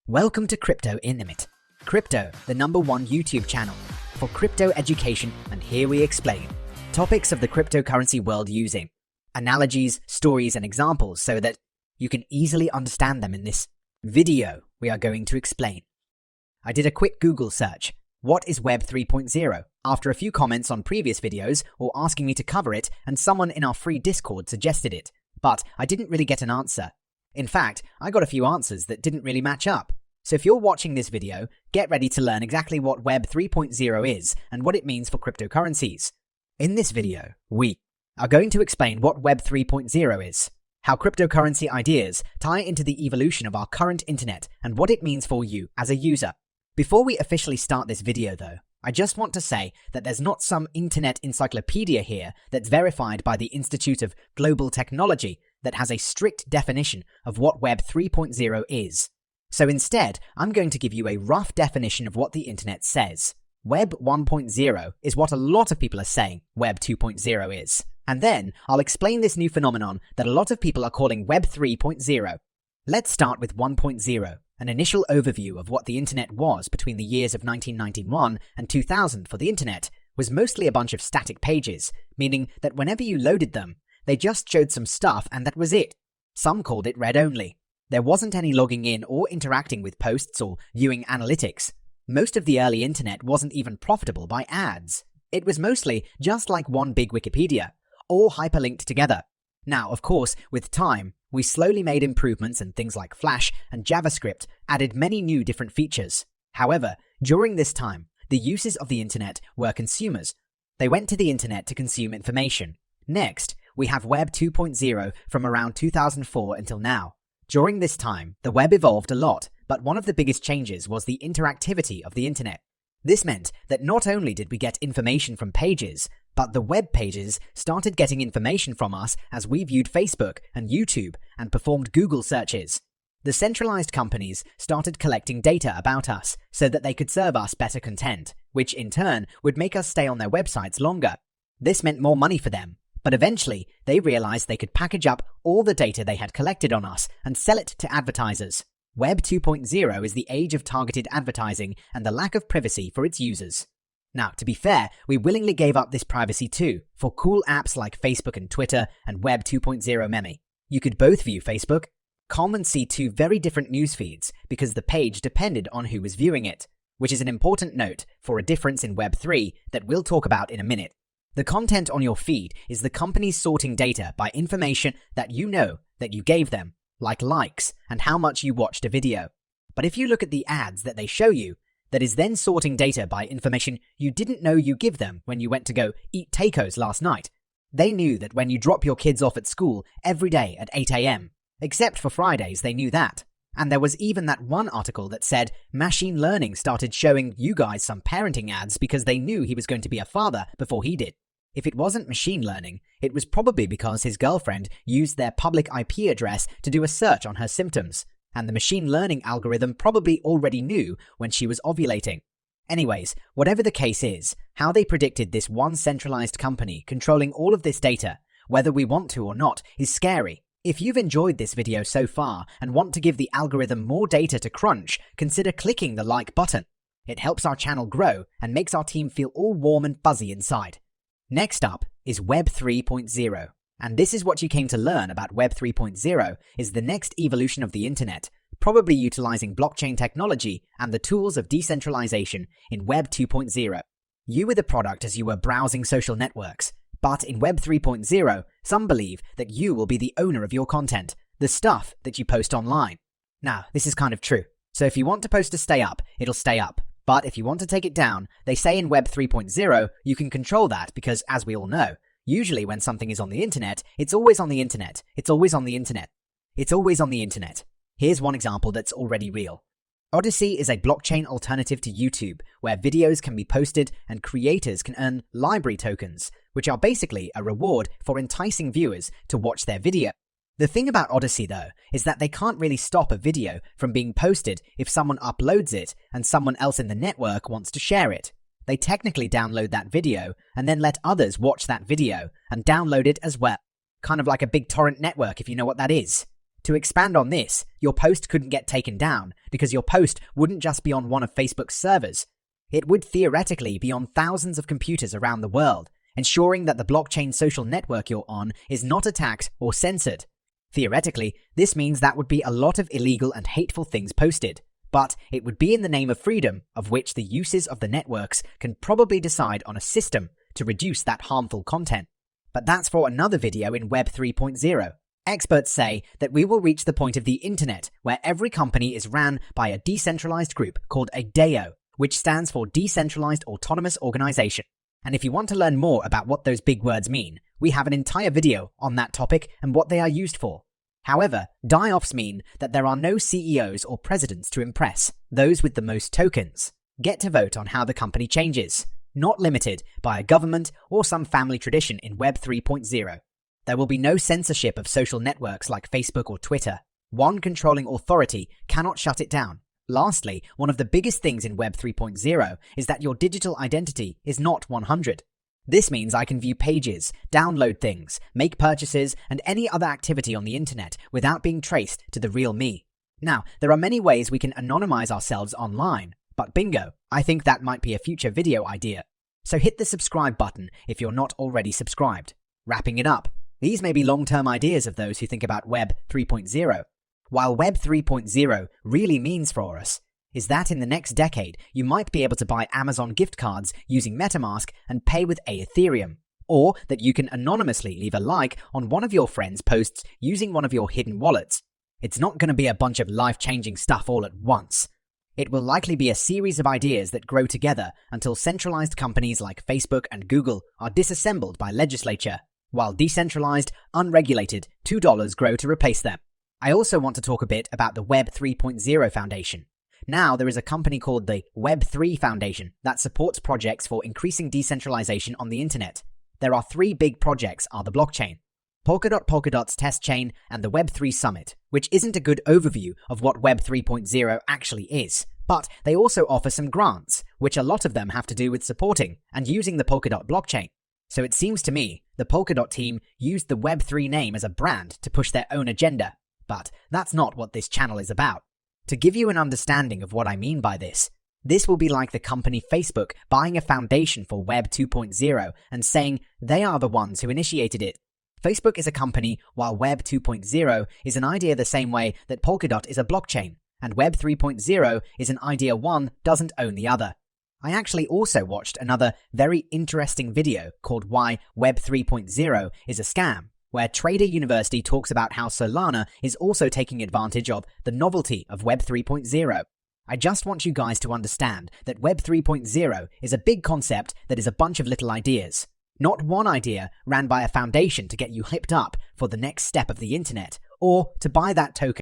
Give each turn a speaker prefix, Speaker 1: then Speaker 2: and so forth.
Speaker 1: Welcome to Crypto in a Minute. Crypto, the #1 YouTube channel for crypto education, and here we explain topics of the cryptocurrency world using analogies, stories, and examples so that you can easily understand them. In this video, we are going to explain. I did a quick Google search. What is Web 3.0? After a few comments on previous videos or asking me to cover it, and someone in our free Discord suggested it, but I didn't really get an answer. In fact, I got a few answers that didn't really match up. So if you're watching this video, get ready to learn exactly what Web 3.0 is and what it means for cryptocurrencies. In this video, we are going to explain what Web 3.0 is, how cryptocurrency ideas tie into the evolution of our current internet, and what it means for you as a user. Before we officially start this video though, I just want to say that there's not some internet encyclopedia here that's verified by the Institute of Global Technology that has a strict definition of what Web 3.0 is. So instead, I'm going to give you a rough definition of what the internet says. Web 1.0 is what a lot of people are saying Web 2.0 is. And then I'll explain this new phenomenon that a lot of people are calling Web 3.0. Let's start with 1.0, an initial overview of what the internet was between the years of 1991 and 2000 for the internet was mostly a bunch of static pages, meaning that whenever you loaded them, they just showed some stuff and that was it. Some called it read-only. There wasn't any logging in or interacting with posts or viewing analytics. Most of the early internet wasn't even profitable by ads. It was mostly just like one big Wikipedia, all hyperlinked together. Now, of course, with time, we slowly made improvements, and things like Flash and JavaScript added many new different features. However, during this time, the uses of the internet were consumers. They went to the internet to consume information. Next, we have Web 2.0 from around 2004 until now. During this time, the web evolved a lot, but one of the biggest changes was the interactivity of the internet. This meant that not only did we get information from pages, but the web pages started getting information from us as we viewed Facebook and YouTube and performed Google searches. The centralized companies started collecting data about us so that they could serve us better content, which in turn would make us stay on their websites longer. This meant more money for them. But eventually, they realized they could package up all the data they had collected on us and sell it to advertisers. Web 2.0 is the age of targeted advertising and the lack of privacy for its users. Now, to be fair, we willingly gave up this privacy too, for cool apps like Facebook and Twitter and Web 2.0 Meme. You could both view Facebook.com and see two very different news feeds because the page depended on who was viewing it, which is an important note for a difference in Web 3 that we'll talk about in a minute. The content on your feed is the companies sorting data by information that you know that you gave them, like likes and how much you watched a video. But if you look at the ads that they show you, that is then sorting data by information you didn't know you give them when you went to go eat tacos last night. They knew that when you drop your kids off at school every day at 8 a.m. Except for Fridays, they knew that. And there was even that one article that said machine learning started showing you guys some parenting ads because they knew he was going to be a father before he did. If it wasn't machine learning, it was probably because his girlfriend used their public IP address to do a search on her symptoms, and the machine learning algorithm probably already knew when she was ovulating. Anyways, whatever the case is, how they predicted this one centralized company controlling all of this data, whether we want to or not, is scary. If you've enjoyed this video so far and want to give the algorithm more data to crunch, consider clicking the like button. It helps our channel grow and makes our team feel all warm and fuzzy inside. Next up is Web 3.0, and this is what you came to learn about Web 3.0 is the next evolution of the internet, probably utilizing blockchain technology and the tools of decentralization in Web 2.0. You were the product as you were browsing social networks, but in Web 3.0, some believe that you will be the owner of your content, the stuff that you post online. Now, this is kind of true, so if you want a post to stay up, it'll stay up. But if you want to take it down, they say in Web 3.0, you can control that because, as we all know, usually when something is on the internet, it's always on the internet. It's always on the internet. It's always on the internet. Here's one example that's already real. Odyssey is a blockchain alternative to YouTube, where videos can be posted and creators can earn library tokens, which are basically a reward for enticing viewers to watch their video. The thing about Odyssey, though, is that they can't really stop a video from being posted if someone uploads it and someone else in the network wants to share it. They technically download that video and then let others watch that video and download it as well. Kind of like a big torrent network, if you know what that is. To expand on this, your post couldn't get taken down because your post wouldn't just be on one of Facebook's servers. It would theoretically be on thousands of computers around the world, ensuring that the blockchain social network you're on is not attacked or censored. Theoretically, this means that would be a lot of illegal and hateful things posted, but it would be in the name of freedom, of which the uses of the networks can probably decide on a system to reduce that harmful content. But that's for another video in Web 3.0. Experts say that we will reach the point of the internet where every company is ran by a decentralized group called a DAO, which stands for Decentralized Autonomous Organization. And if you want to learn more about what those big words mean, we have an entire video on that topic and what they are used for. However, die-offs mean that there are no CEOs or presidents to impress, those with the most tokens get to vote on how the company changes, not limited by a government or some family tradition in Web 3.0. There will be no censorship of social networks like Facebook or Twitter. One controlling authority cannot shut it down. Lastly, one of the biggest things in Web 3.0 is that your digital identity is not 100. This means I can view pages, download things, make purchases, and any other activity on the internet without being traced to the real me. Now, there are many ways we can anonymize ourselves online, but bingo, I think that might be a future video idea. So hit the subscribe button if you're not already subscribed. Wrapping it up, these may be long-term ideas of those who think about Web 3.0. While Web 3.0 really means for us is that in the next decade, you might be able to buy Amazon gift cards using MetaMask and pay with Ethereum, or that you can anonymously leave a like on one of your friends' posts using one of your hidden wallets. It's not going to be a bunch of life-changing stuff all at once. It will likely be a series of ideas that grow together until centralized companies like Facebook and Google are disassembled by legislature, while decentralized, unregulated $2 grow to replace them. I also want to talk a bit about the Web 3.0 Foundation. Now there is a company called the Web3 Foundation that supports projects for increasing decentralization on the internet. There are three big projects are the blockchain, Polkadot's test chain, and the Web3 Summit, which isn't a good overview of what Web 3.0 actually is, but they also offer some grants, which a lot of them have to do with supporting and using the Polkadot blockchain. So it seems to me the Polkadot team used the Web3 name as a brand to push their own agenda, but that's not what this channel is about. To give you an understanding of what I mean by this will be like the company Facebook buying a foundation for Web 2.0 and saying they are the ones who initiated it. Facebook is a company, while Web 2.0 is an idea the same way that Polkadot is a blockchain, and Web 3.0 is an idea one doesn't own the other. I actually also watched another very interesting video called Why Web 3.0 is a Scam, where Trader University talks about how Solana is also taking advantage of the novelty of Web 3.0. I just want you guys to understand that Web 3.0 is a big concept that is a bunch of little ideas. Not one idea ran by a foundation to get you hyped up for the next step of the internet, or to buy that token